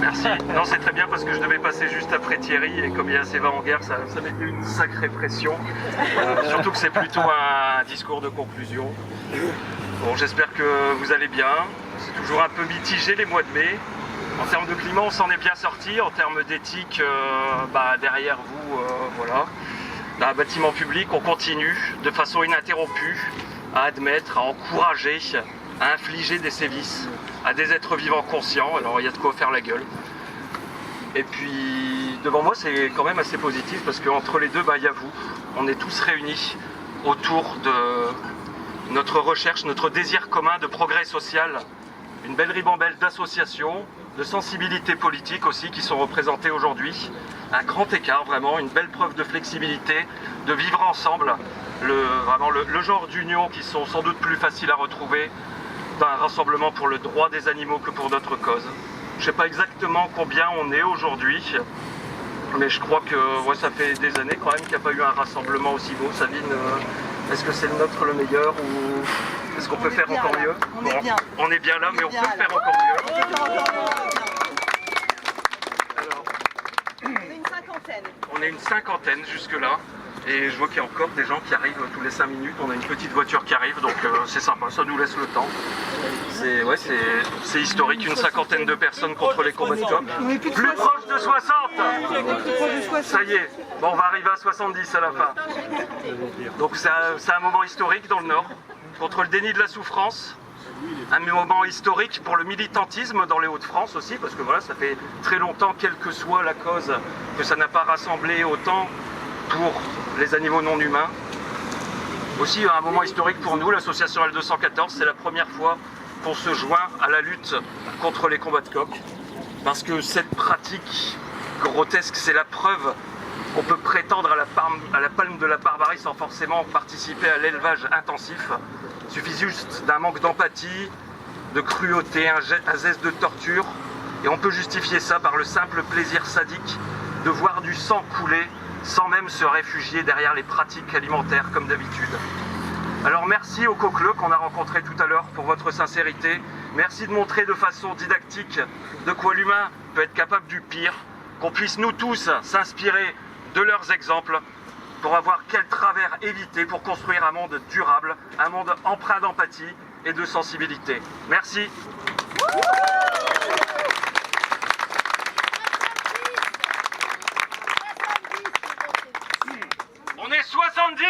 Merci. Non, c'est très bien parce que je devais passer juste après Thierry et comme il y a Séva en guerre, ça mettait une sacrée pression. Surtout que c'est plutôt un discours de conclusion. Bon, j'espère que vous allez bien. C'est toujours un peu mitigé les mois de mai. En termes de climat, on s'en est bien sorti. En termes d'éthique, derrière vous, voilà. Dans un bâtiment public, on continue de façon ininterrompue à admettre, à encourager, à infliger des sévices à des êtres vivants conscients. Alors il y a de quoi faire la gueule. Et puis devant moi c'est quand même assez positif parce qu'entre les deux, il y a vous. On est tous réunis autour de notre recherche, notre désir commun de progrès social. Une belle ribambelle d'associations, de sensibilités politiques aussi qui sont représentées aujourd'hui. Un grand écart vraiment, une belle preuve de flexibilité, de vivre ensemble. Le genre d'union qui sont sans doute plus faciles à retrouver d'un rassemblement pour le droit des animaux que pour d'autres causes. Je ne sais pas exactement combien on est aujourd'hui, mais je crois que ça fait des années quand même qu'il n'y a pas eu un rassemblement aussi beau. Sabine, est-ce que c'est le nôtre le meilleur ou est-ce qu'on peut faire encore mieux? On est bien là, mais on peut faire encore mieux. Alors, on est une cinquantaine. On est une cinquantaine jusque-là. Et je vois qu'il y a encore des gens qui arrivent tous les 5 minutes. On a une petite voiture qui arrive, donc c'est sympa, ça nous laisse le temps. C'est historique, une cinquantaine de personnes contre les combats de coq. Plus proche de 60. Ça y est, bon, on va arriver à 70 à la fin. Donc c'est un moment historique dans le Nord, contre le déni de la souffrance. Un moment historique pour le militantisme dans les Hauts-de-France aussi, parce que voilà, ça fait très longtemps, quelle que soit la cause, que ça n'a pas rassemblé autant pour les animaux non humains. Aussi un moment historique pour nous, l'association L214, c'est la première fois qu'on se joint à la lutte contre les combats de coqs, parce que cette pratique grotesque, c'est la preuve qu'on peut prétendre à la palme de la barbarie sans forcément participer à l'élevage intensif. Il suffit juste d'un manque d'empathie, de cruauté, un geste de torture, et on peut justifier ça par le simple plaisir sadique de voir du sang couler sans même se réfugier derrière les pratiques alimentaires comme d'habitude. Alors merci aux coqueleux qu'on a rencontrés tout à l'heure pour votre sincérité. Merci de montrer de façon didactique de quoi l'humain peut être capable du pire, qu'on puisse nous tous s'inspirer de leurs exemples pour avoir quel travers éviter pour construire un monde durable, un monde empreint d'empathie et de sensibilité. Merci. On est 70.